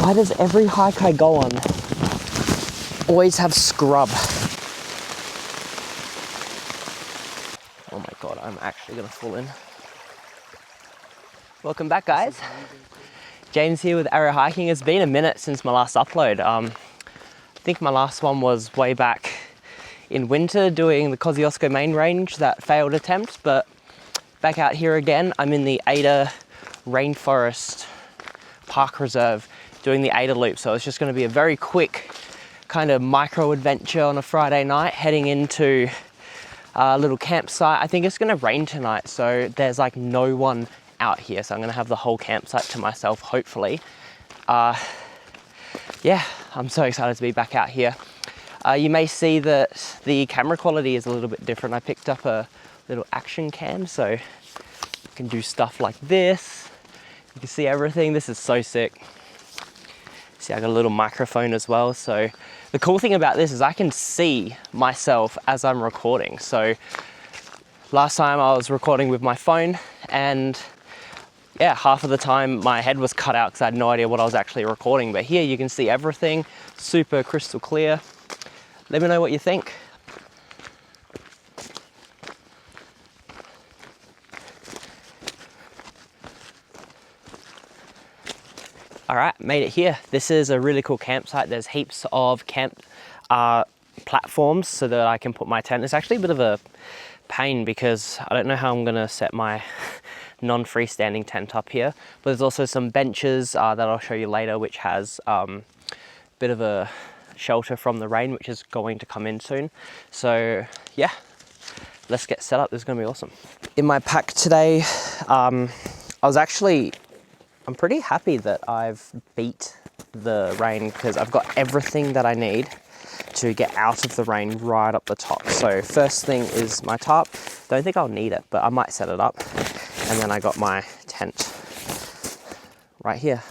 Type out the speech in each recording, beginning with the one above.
Why does every hike I go on always have scrub? Oh my God, I'm actually gonna fall in. Welcome back, guys. James here with Arrow Hiking. It's been a minute since my last upload. I think my last one was way back in winter doing the Kosciuszko main range, that failed attempt, but back out here again. I'm in the Ada Rainforest Park Reserve doing the Ada Loop. So it's just gonna be a very quick kind of micro adventure on a Friday night, heading into a little campsite. I think it's gonna rain tonight, so there's like no one out here. So I'm gonna have the whole campsite to myself, hopefully. Yeah, I'm so excited to be back out here. You may see that the camera quality is a little bit different. I picked up a little action cam, so you can do stuff like this. You can see everything. This is so sick. See, I got a little microphone as well. So the cool thing about this is I can see myself as I'm recording. So last time I was recording with my phone, and yeah, half of the time my head was cut out because I had no idea what I was actually recording. But here you can see everything, super crystal clear. Let me know what you think. All right, made it here. This is a really cool campsite. There's heaps of camp platforms so that I can put my tent. It's actually a bit of a pain because I don't know how I'm gonna set my non-freestanding tent up here, but there's also some benches that I'll show you later, which has a bit of a shelter from the rain, which is going to come in soon. So yeah, let's get set up. This is gonna be awesome. In my pack today, I'm pretty happy that I've beat the rain because I've got everything that I need to get out of the rain right up the top. So first thing is my tarp. Don't think I'll need it, but I might set it up. And then I got my tent right here.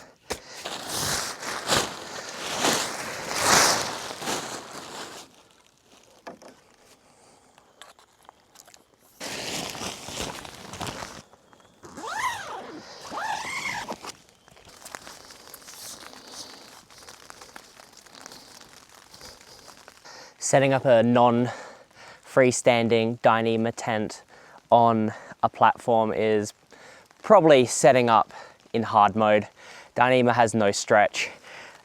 Setting up a non-freestanding Dyneema tent on a platform is probably setting up in hard mode. Dyneema has no stretch.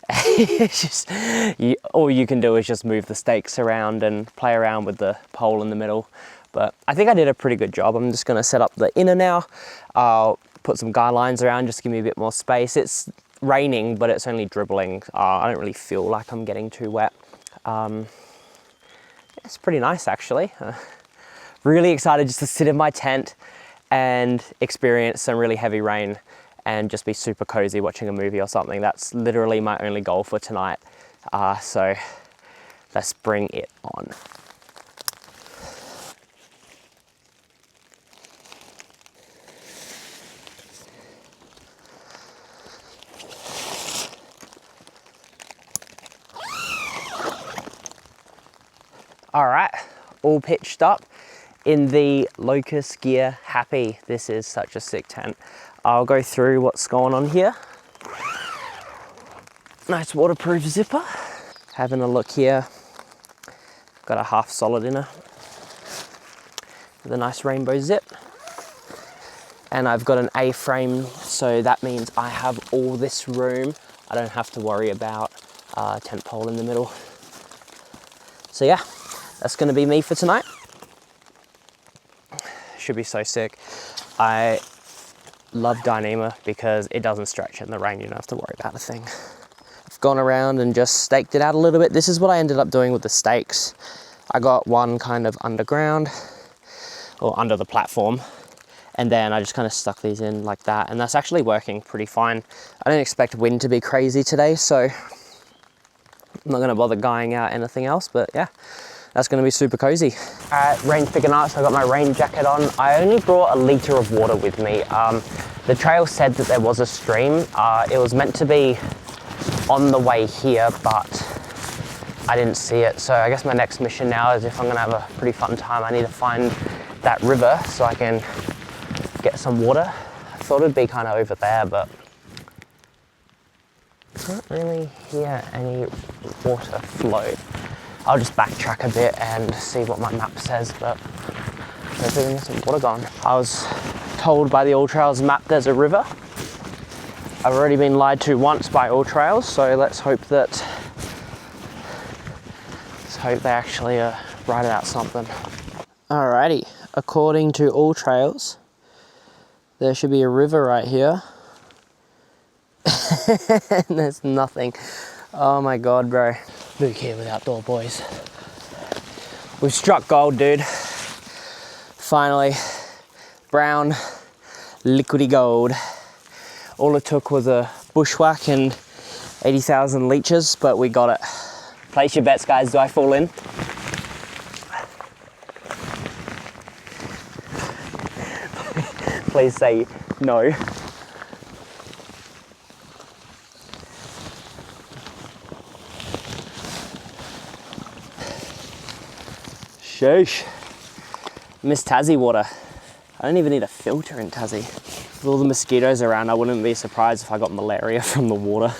It's just, all you can do is just move the stakes around and play around with the pole in the middle. But I think I did a pretty good job. I'm just gonna set up the inner now. I'll put some guy lines around just to give me a bit more space. It's raining, but it's only dribbling. I don't really feel like I'm getting too wet. It's pretty nice, actually. Really excited just to sit in my tent and experience some really heavy rain and just be super cozy watching a movie or something. That's literally my only goal for tonight. So let's bring it on. All right, all pitched up in the Locust Gear Happy. This is such a sick tent. I'll go through what's going on here. Nice waterproof zipper. Having a look here. Got a half solid inner with a nice rainbow zip. And I've got an A-frame, so that means I have all this room. I don't have to worry about a tent pole in the middle. So yeah. That's gonna be me for tonight. Should be so sick. I love Dyneema because it doesn't stretch in the rain. You don't have to worry about a thing. I've gone around and just staked it out a little bit. This is what I ended up doing with the stakes. I got one kind of underground or under the platform, and then I just kind of stuck these in like that, and that's actually working pretty fine. I didn't expect wind to be crazy today, so I'm not gonna bother guying out anything else, but yeah. That's gonna be super cozy. All right, rain's picking up, so I got my rain jacket on. I only brought a liter of water with me. The trail said that there was a stream. It was meant to be on the way here, but I didn't see it. So I guess my next mission now is, if I'm gonna have a pretty fun time, I need to find that river so I can get some water. I thought it'd be kind of over there, but Can't really hear any water flow. I'll just backtrack a bit and see what my map says, but there's even some water gone. I was told by the All Trails map there's a river. I've already been lied to once by All Trails, so let's hope they actually write out something. Alrighty, according to All Trails, there should be a river right here. And there's nothing. Oh my god, bro. Luke here with Outdoor Boys. We've struck gold, dude. Finally. Brown, liquidy gold. All it took was a bushwhack and 80,000 leeches, but we got it. Place your bets, guys. Do I fall in? Please say no. Sheesh. Miss Tassie water. I don't even need a filter in Tassie. With all the mosquitoes around, I wouldn't be surprised if I got malaria from the water.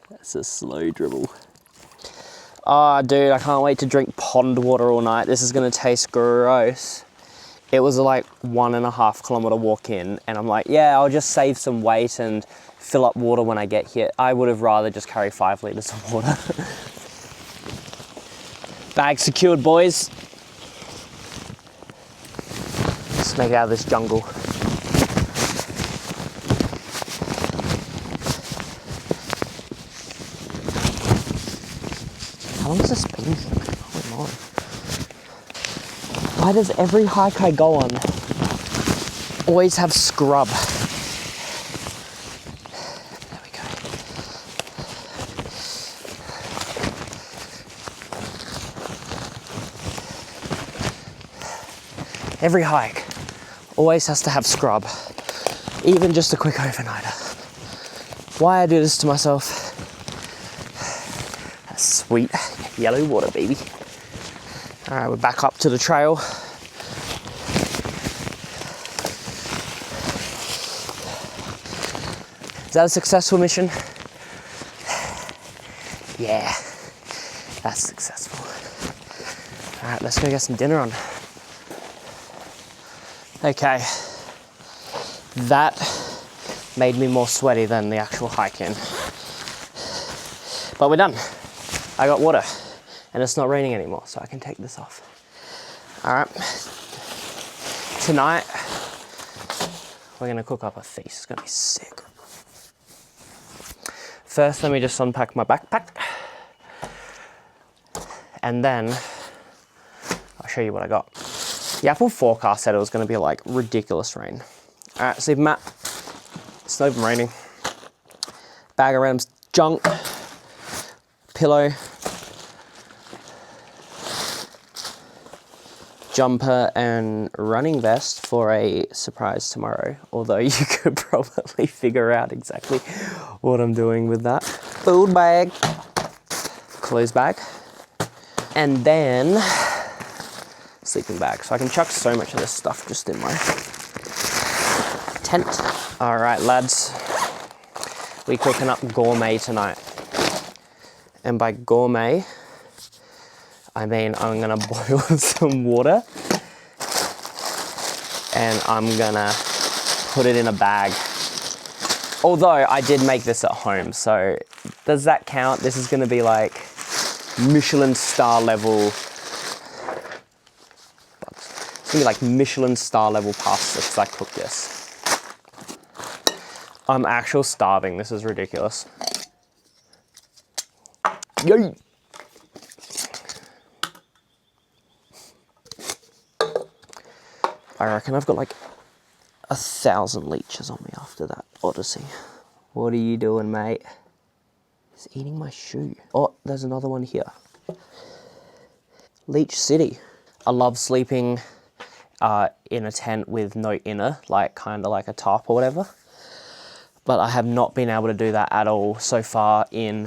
That's a slow dribble. Oh, dude, I can't wait to drink pond water all night. This is gonna taste gross. It was like 1.5 kilometer walk in, and I'm like, yeah, I'll just save some weight and fill up water when I get here. I would have rather just carry 5 liters of water. Bag secured, boys. Let's make it out of this jungle. How long has this been? Oh my. Why does every hike I go on always have scrub? There we go. Every hike always has to have scrub, even just a quick overnighter. Why I do this to myself? That's sweet yellow water, baby. All right, we're back up to the trail. Is that a successful mission? Yeah, that's successful. All right, let's go get some dinner on. Okay, that made me more sweaty than the actual hike in. But we're done. I got water and it's not raining anymore, so I can take this off. All right, tonight we're gonna cook up a feast. It's gonna be sick. First, let me just unpack my backpack, and then I'll show you what I got. The Apple forecast said it was going to be like ridiculous rain. All right, so map. It's not even raining. Bag of random junk. Pillow. Jumper and running vest for a surprise tomorrow. Although you could probably figure out exactly what I'm doing with that. Food bag. Clothes bag. And then sleeping bag. So I can chuck so much of this stuff just in my tent. All right, lads. We're cooking up gourmet tonight. And by gourmet, I mean I'm gonna boil some water and I'm gonna put it in a bag. Although I did make this at home, so does that count? This is gonna be like Michelin star level. It's gonna be like Michelin star level pasta because I cooked this. I'm actually starving. This is ridiculous. Yay! I reckon I've got like 1,000 leeches on me after that odyssey. What are you doing, mate? He's eating my shoe. Oh, there's another one here. Leech City. I love sleeping in a tent with no inner, like kind of like a top or whatever. But I have not been able to do that at all so far in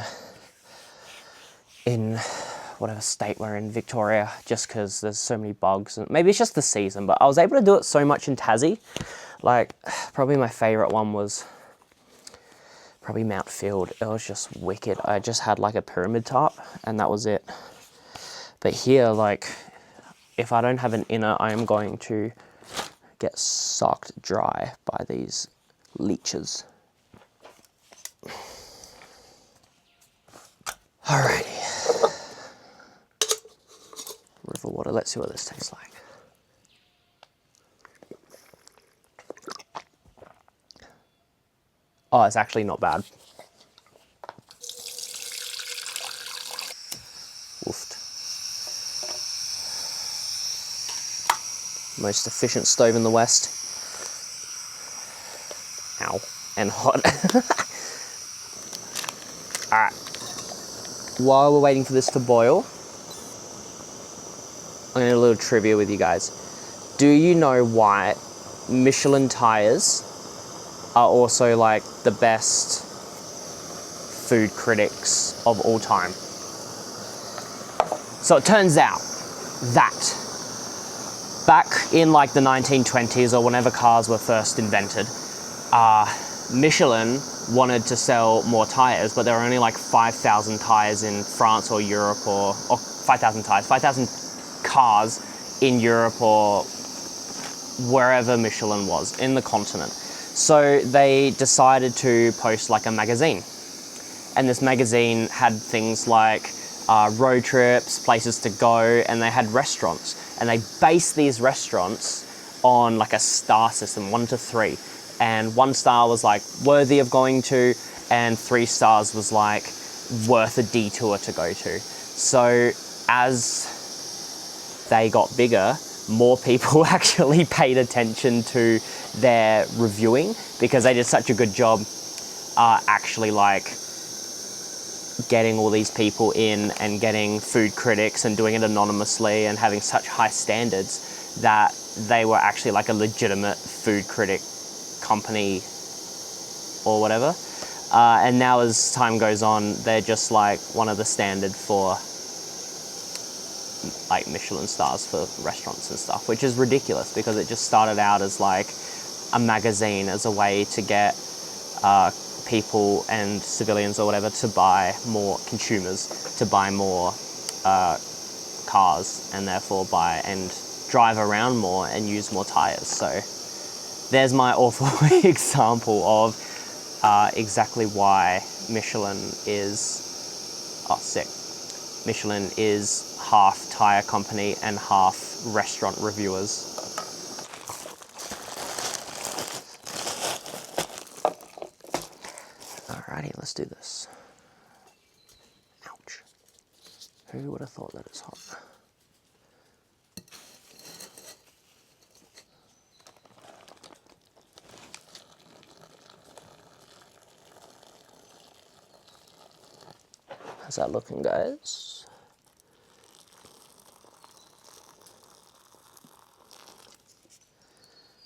whatever state we're in, Victoria, just because there's so many bugs. And maybe it's just the season, but I was able to do it so much in Tassie. Like, probably my favorite one was probably Mount Field. It was just wicked. I just had like a pyramid top and that was it. But here, like, if I don't have an inner, I am going to get sucked dry by these leeches. Alrighty. River water, let's see what this tastes like. Oh, it's actually not bad. Woofed. Most efficient stove in the West. Ow. And hot. Alright. While we're waiting for this to boil, I'm going to do a little trivia with you guys. Do you know why Michelin tires are also like the best food critics of all time? So it turns out that back in like the 1920s or whenever cars were first invented, Michelin wanted to sell more tires, but there were only like 5,000 tires in France or Europe, or 5,000 cars in Europe or wherever Michelin was in the continent. So they decided to post like a magazine, and this magazine had things like road trips, places to go, and they had restaurants, and they based these restaurants on like a star system, 1 to 3, and 1 star was like worthy of going to, and 3 stars was like worth a detour to go to. So as they got bigger, more people actually paid attention to their reviewing, because they did such a good job actually like getting all these people in and getting food critics and doing it anonymously and having such high standards that they were actually like a legitimate food critic company or whatever. And now as time goes on, they're just like one of the standard for like Michelin stars for restaurants and stuff, which is ridiculous because it just started out as like a magazine, as a way to get people and civilians or whatever to buy more, consumers to buy more cars, and therefore buy and drive around more and use more tires. So there's my awful example of exactly why Michelin is Michelin is half tire company and half restaurant reviewers. Alrighty, let's do this. Ouch. Who would have thought that it's hot? How's that looking, guys?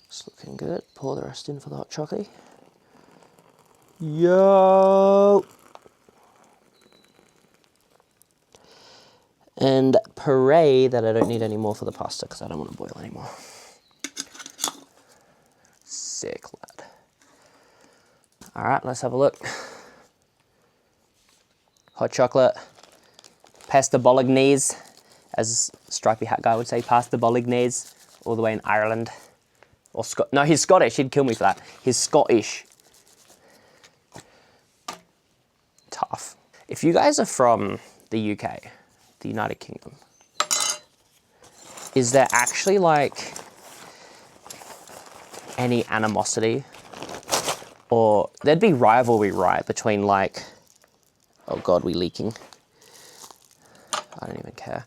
It's looking good. Pour the rest in for the hot chocolate. Yo! And pray that I don't need any more for the pasta, because I don't want to boil anymore. Sick, lad. Alright, let's have a look. Hot chocolate. Pasta bolognese, as Stripey Hat Guy would say, pasta bolognese, all the way in Ireland. Or no, he's Scottish, he'd kill me for that. He's Scottish. Tough. If you guys are from the UK, the United Kingdom, is there actually like any animosity, or there'd be rivalry, right, between like, oh god, we leaking. I don't even care.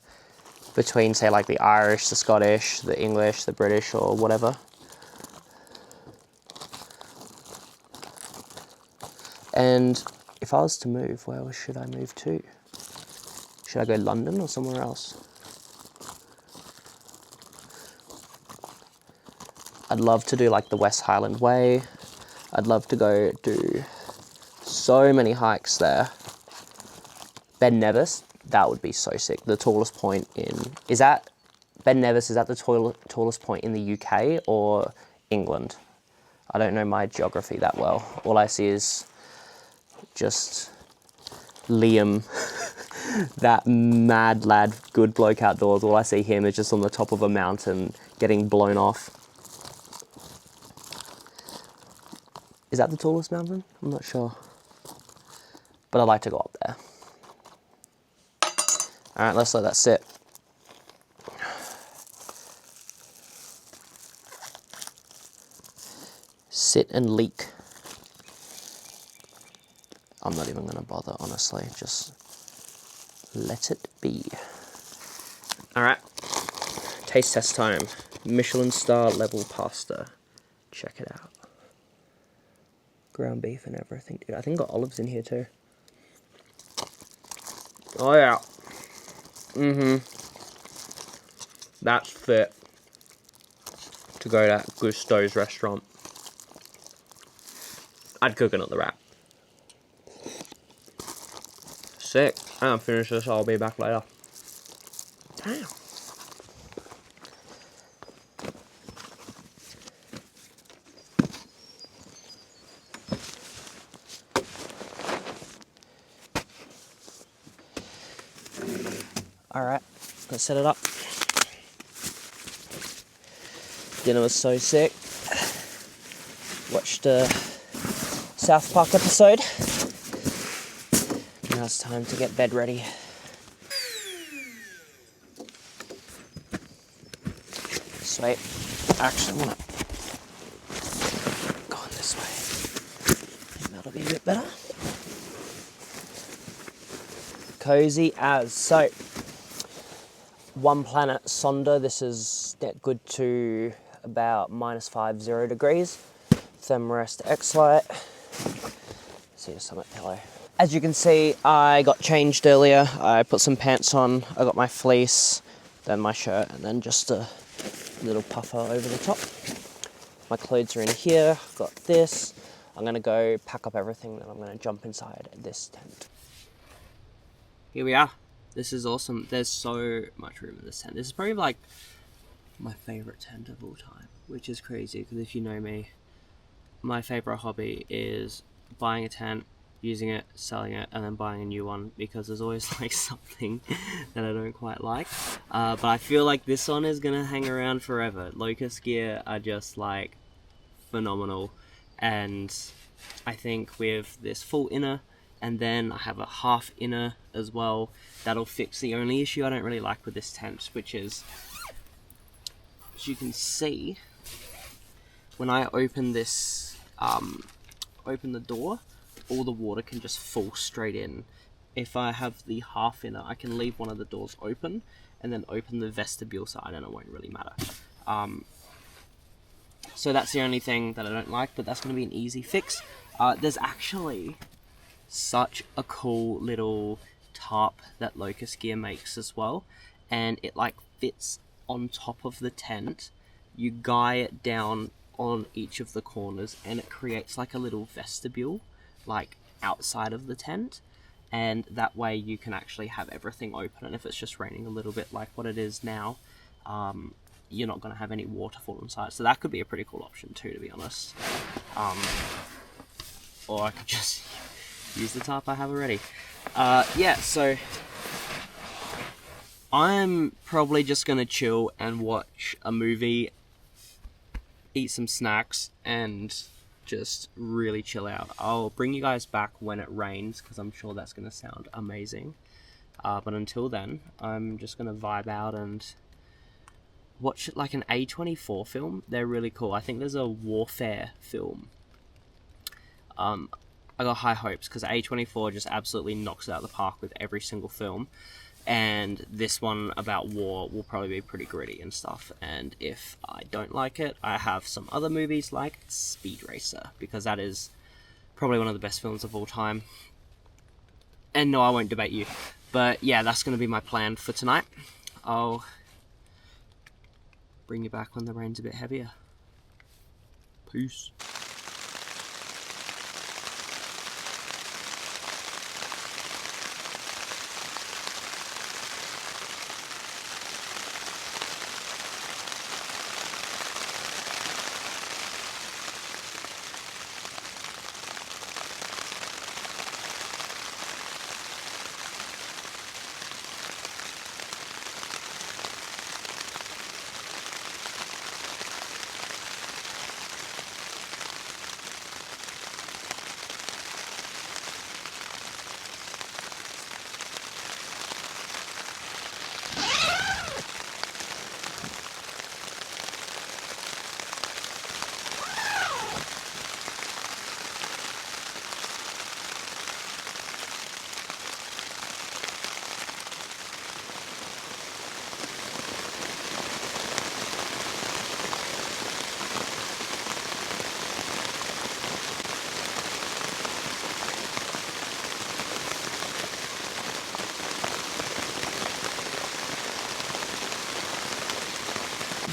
Between, say, like the Irish, the Scottish, the English, the British, or whatever. And if I was to move, where should I move to? Should I go London or somewhere else? I'd love to do like the West Highland Way. I'd love to go do so many hikes there. Ben Nevis, that would be so sick. The tallest point in, is that, Ben Nevis, is that the tallest point in the UK or England? I don't know my geography that well. All I see is just Liam, that mad lad, good bloke outdoors. All I see him is just on the top of a mountain getting blown off. Is that the tallest mountain? I'm not sure. But I'd like to go up there. All right, let's let that sit. Sit and leak. I'm not even gonna bother, honestly. Just let it be. All right, taste test time. Michelin star level pasta. Check it out. Ground beef and everything. Dude, I think got olives in here too. Oh yeah. That's fit to go to Gusto's restaurant. I'd cook it on the wrap. Sick. I'm gonna finish this, I'll be back later. Damn. Alright, let's set it up. Dinner was so sick. Watched a South Park episode. Now it's time to get bed ready. Sweet. Actually, I want to go on this way. And that'll be a bit better. Cozy as. So, One Planet Sonder. This is good to about -50 degrees. Thermarest X-Lite. See your summit pillow. As you can see, I got changed earlier. I put some pants on. I got my fleece, then my shirt, and then just a little puffer over the top. My clothes are in here. Got this. I'm gonna go pack up everything, then I'm gonna jump inside this tent. Here we are. This is awesome. There's so much room in this tent. This is probably like my favorite tent of all time, which is crazy because if you know me, my favorite hobby is buying a tent, using it, selling it, and then buying a new one because there's always like something that I don't quite like. But I feel like this one is gonna hang around forever. Locust gear are just like phenomenal, and I think with this full inner and then I have a half inner as well, that'll fix the only issue I don't really like with this tent, which is, as you can see, when I open this, open the door, all the water can just fall straight in. If I have the half inner, I can leave one of the doors open and then open the vestibule side and it won't really matter. So that's the only thing that I don't like, but that's going to be an easy fix. There's actually such a cool little tarp that Locust Gear makes as well, and it like fits on top of the tent. You guy it down on each of the corners and it creates like a little vestibule like outside of the tent, and that way you can actually have everything open, and if it's just raining a little bit like what it is now, you're not going to have any water fall inside. So that could be a pretty cool option too, to be honest. Or I could just use the tarp I have already. Yeah, so I'm probably just gonna chill and watch a movie, eat some snacks, and just really chill out. I'll bring you guys back when it rains, because I'm sure that's gonna sound amazing. But until then, I'm just gonna vibe out and watch like an A24 film. They're really cool. I think there's a warfare film. I got high hopes because A24 just absolutely knocks it out of the park with every single film, and this one about war will probably be pretty gritty and stuff. And if I don't like it, I have some other movies like Speed Racer, because that is probably one of the best films of all time. And no, I won't debate you, but yeah, that's going to be my plan for tonight. I'll bring you back when the rain's a bit heavier. Peace.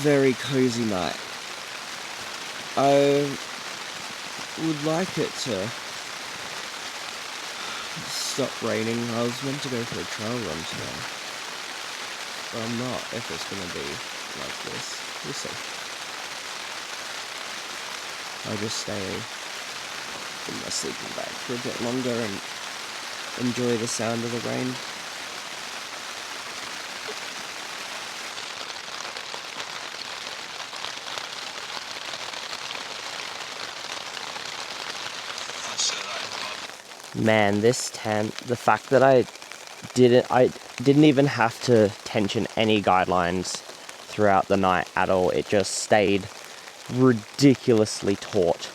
very cozy night. I would like it to stop raining. I was meant to go for a trail run today, but I'm not, if it's going to be like this. We'll see. I'll just stay in my sleeping bag for a bit longer and enjoy the sound of the rain. Man, this tent, the fact that I didn't even have to tension any guidelines throughout the night at all. It just stayed ridiculously taut.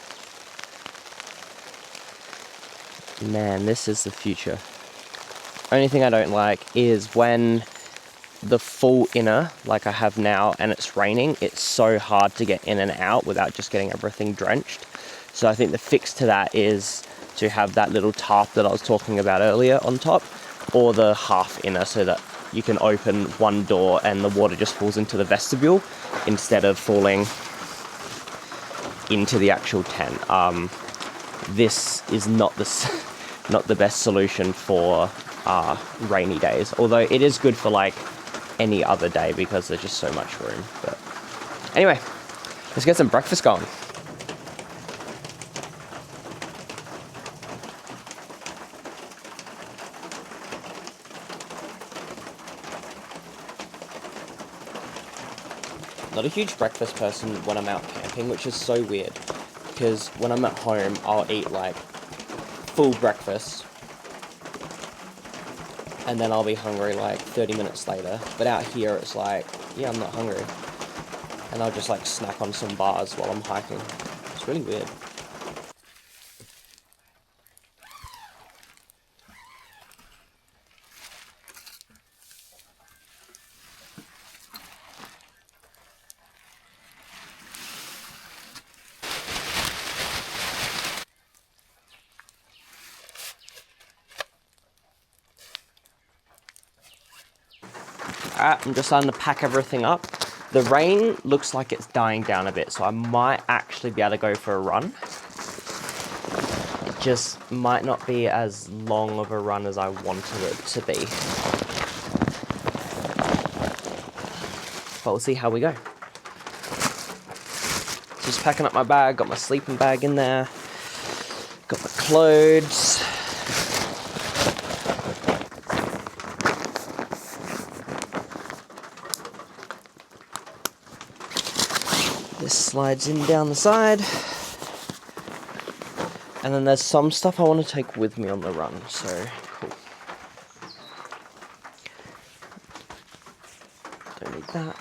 Man, this is the future. Only thing I don't like is when the full inner, like I have now, and it's raining, it's so hard to get in and out without just getting everything drenched. So I think the fix to that is to have that little tarp that I was talking about earlier on top, or the half inner, so that you can open one door and the water just falls into the vestibule instead of falling into the actual tent. This is not the best solution for rainy days, although it is good for like any other day because there's just so much room. But anyway, let's get some breakfast going. Not a huge breakfast person when I'm out camping, which is so weird, because when I'm at home, I'll eat like full breakfast, and then I'll be hungry like 30 minutes later. But out here, it's like, yeah, I'm not hungry, and I'll just like snack on some bars while I'm hiking. It's really weird. Alright, I'm just starting to pack everything up. The rain looks like it's dying down a bit, so I might actually be able to go for a run. It just might not be as long of a run as I wanted it to be. But we'll see how we go. Just packing up my bag, got my sleeping bag in there, got my clothes. This slides in down the side. And then there's some stuff I want to take with me on the run, so cool. Don't need that.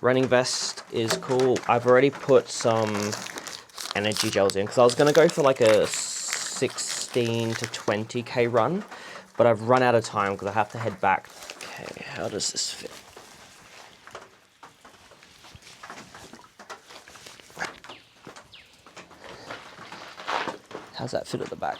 Running vest is cool. I've already put some energy gels in because I was going to go for like a 16 to 20k run, but I've run out of time because I have to head back. Okay, how does this fit? How's that fit at the back?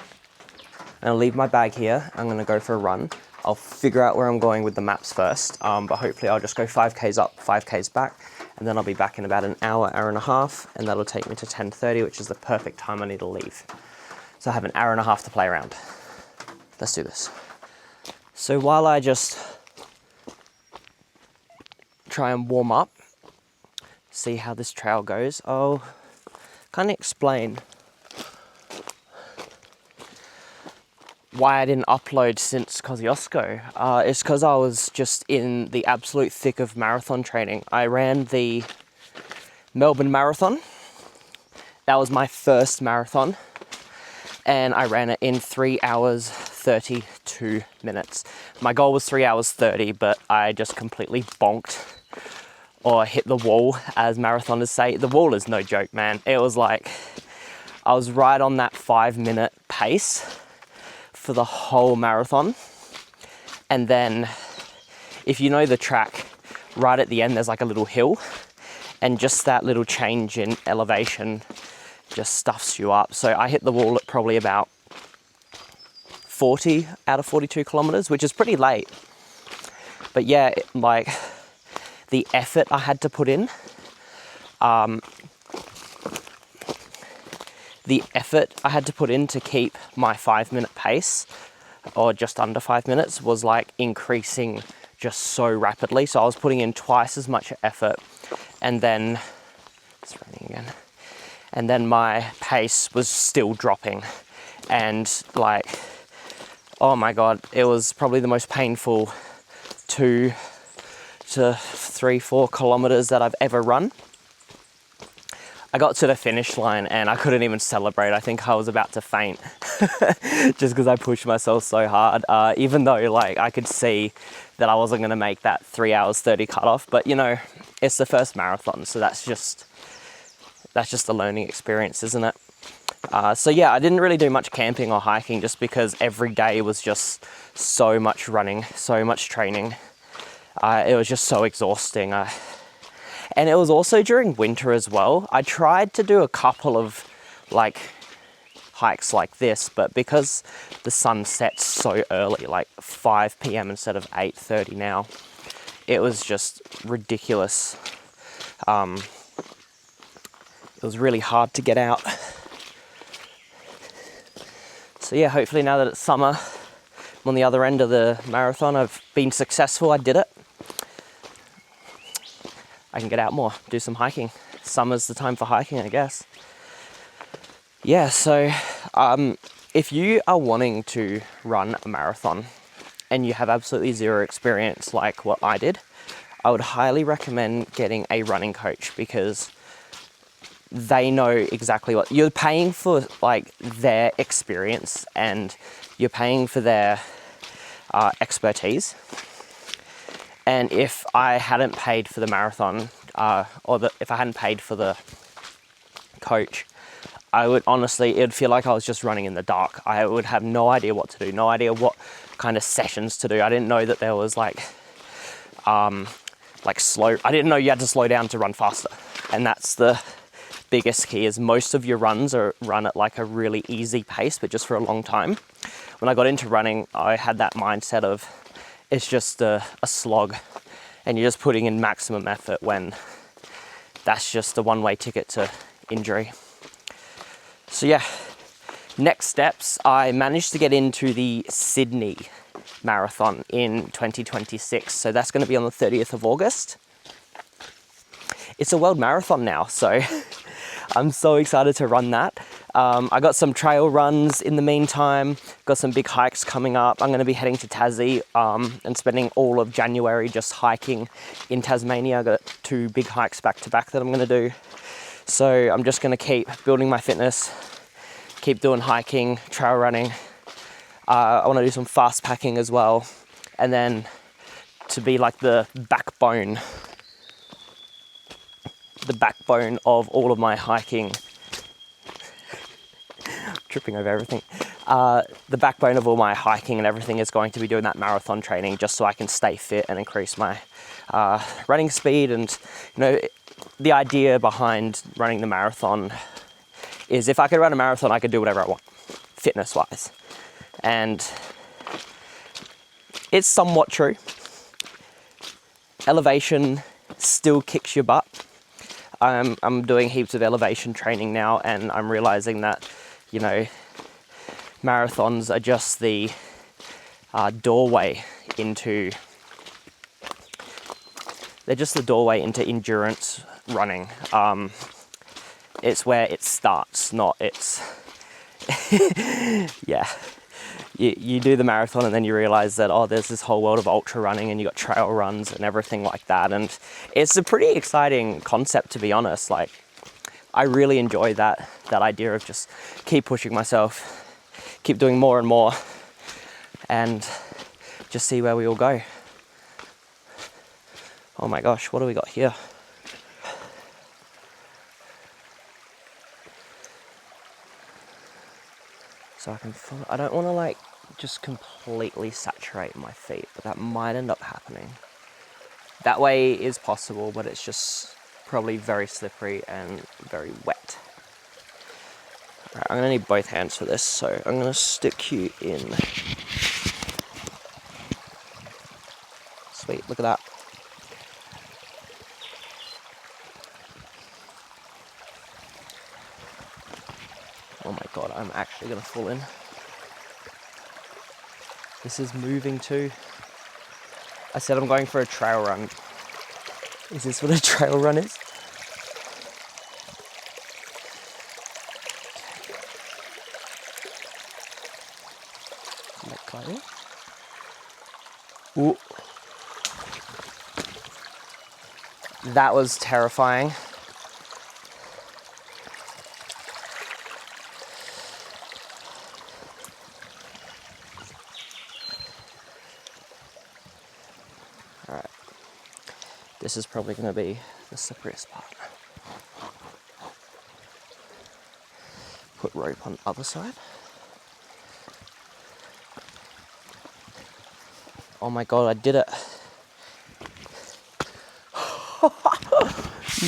I'm gonna leave my bag here. I'm gonna go for a run. I'll figure out where I'm going with the maps first, but hopefully I'll just go 5k's up, 5k's back, and then I'll be back in about an hour, hour and a half, and that'll take me to 10:30, which is the perfect time I need to leave. So I have an hour and a half to play around. Let's do this. So while I just try and warm up, see how this trail goes, I'll kind of explain why I didn't upload since Kosciuszko. It's because I was just in the absolute thick of marathon training. I ran the Melbourne Marathon. That was my first marathon, and I ran it in 3 hours 32 minutes. My goal was 3 hours 30, but I just completely bonked or hit the wall, as marathoners say. The wall is no joke, man. It was like I was right on that 5-minute pace for the whole marathon. And then if you know the track, right at the end there's like a little hill, and just that little change in elevation just stuffs you up. So I hit the wall at probably about 40 out of 42 kilometers, which is pretty late. But yeah, like the effort I had to put in. The effort I had to put in to keep my 5-minute pace, or just under 5 minutes, was like increasing just so rapidly. So I was putting in twice as much effort, and then it's raining again. And then my pace was still dropping, and like, oh my God, it was probably the most painful 2 to 3, 4 kilometers that I've ever run. I got to the finish line and I couldn't even celebrate. I think I was about to faint just because I pushed myself so hard, even though like I could see that I wasn't going to make that 3 hours 30 cutoff. But you know, it's the first marathon, so that's just a learning experience, isn't it? So yeah, I didn't really do much camping or hiking just because every day was just so much running, so much training. It was just so exhausting. And it was also during winter as well. I tried to do a couple of like hikes like this, but because the sun sets so early, like 5 p.m. instead of 8:30 now, it was just ridiculous. It was really hard to get out. So yeah, hopefully now that it's summer, I'm on the other end of the marathon. I've been successful, I did it. I can get out more, do some hiking. Summer's the time for hiking, I guess. Yeah, so if you are wanting to run a marathon and you have absolutely zero experience like what I did, I would highly recommend getting a running coach, because they know exactly what you're paying for, like their experience, and you're paying for their expertise. And if I hadn't paid for the marathon, if I hadn't paid for the coach, I would honestly, it would feel like I was just running in the dark. I would have no idea what to do, no idea what kind of sessions to do. I didn't know that there was I didn't know you had to slow down to run faster. And that's the biggest key, is most of your runs are run at like a really easy pace, but just for a long time. When I got into running, I had that mindset of, it's just a slog, and you're just putting in maximum effort, when that's just a one-way ticket to injury. So yeah, next steps, I managed to get into the Sydney Marathon in 2026. So that's going to be on the 30th of August. It's a world marathon now, so I'm so excited to run that. I got some trail runs in the meantime, got some big hikes coming up. I'm going to be heading to Tassie and spending all of January just hiking in Tasmania. I got 2 big hikes back to back that I'm going to do. So I'm just going to keep building my fitness, keep doing hiking, trail running. I want to do some fast packing as well. And then to be like the backbone of all of my hiking. Tripping over everything. The backbone of all my hiking and everything is going to be doing that marathon training, just so I can stay fit and increase my running speed. And you know, the idea behind running the marathon is, if I could run a marathon, I could do whatever I want, fitness wise. And it's somewhat true. Elevation still kicks your butt. I'm doing heaps of elevation training now, and I'm realizing that, you know, marathons are just the doorway into endurance running. It's where it starts, not it's yeah. You do the marathon and then you realize that, oh, there's this whole world of ultra running, and you got trail runs and everything like that. And it's a pretty exciting concept, to be honest. Like, I really enjoy that idea of just keep pushing myself, keep doing more and more, and just see where we all go. Oh my gosh, what do we got here? So I can follow. I don't want to like just completely saturate my feet, but that might end up happening. That way is possible, but it's just probably very slippery and very wet. Alright, I'm gonna need both hands for this, so I'm gonna stick you in. Sweet, look at that. Oh my god, I'm actually gonna fall in. This is moving too. I said I'm going for a trail run. Is this what a trail run is? Let go. Ooh. That was terrifying. Alright. This is probably going to be the slipperiest part. Put rope on the other side. Oh my god, I did it.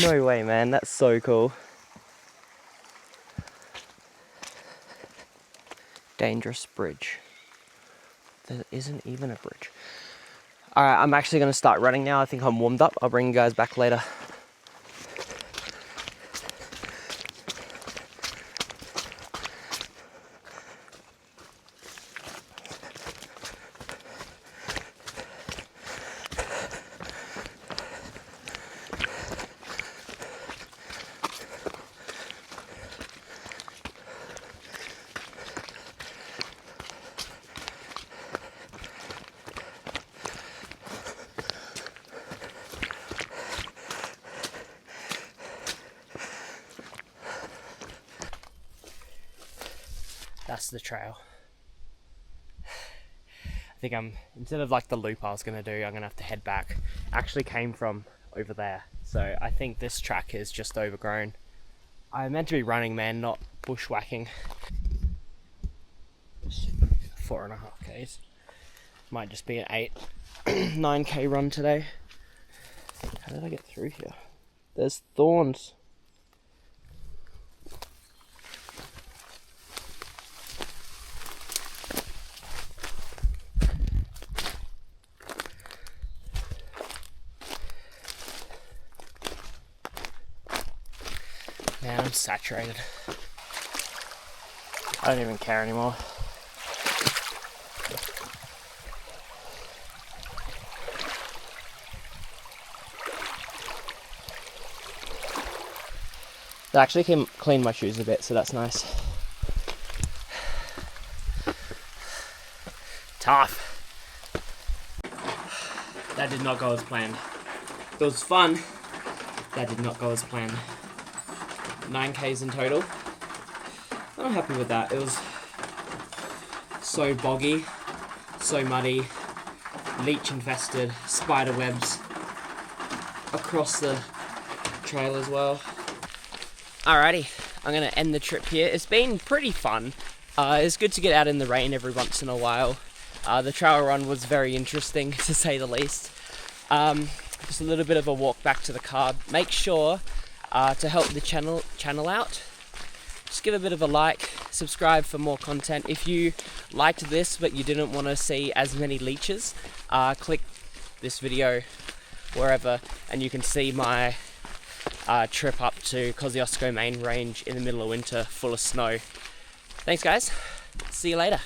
No way, man, that's so cool. Dangerous bridge. There isn't even a bridge. Alright, I'm actually going to start running now. I think I'm warmed up. I'll bring you guys back later. That's the trail. I think instead of like the loop I was gonna do, I'm gonna have to head back. Actually came from over there. So I think this track is just overgrown. I meant to be running, man, not bushwhacking. 4.5 Ks. Might just be an 9K run today. How did I get through here? There's thorns. Man, I'm saturated. I don't even care anymore. It actually cleaned my shoes a bit, so that's nice. Tough. That did not go as planned. It was fun. That did not go as planned. 9Ks in total. I'm happy with that. It was so boggy, so muddy, leech infested, spider webs across the trail as well. Alrighty, I'm going to end the trip here. It's been pretty fun. It's good to get out in the rain every once in a while. The trail run was very interesting, to say the least. Just a little bit of a walk back to the car. Make sure to help the channel out, just give a bit of a like, subscribe for more content. If you liked this but you didn't want to see as many leeches, click this video wherever and you can see my trip up to Kosciuszko main range in the middle of winter full of snow. Thanks guys, see you later.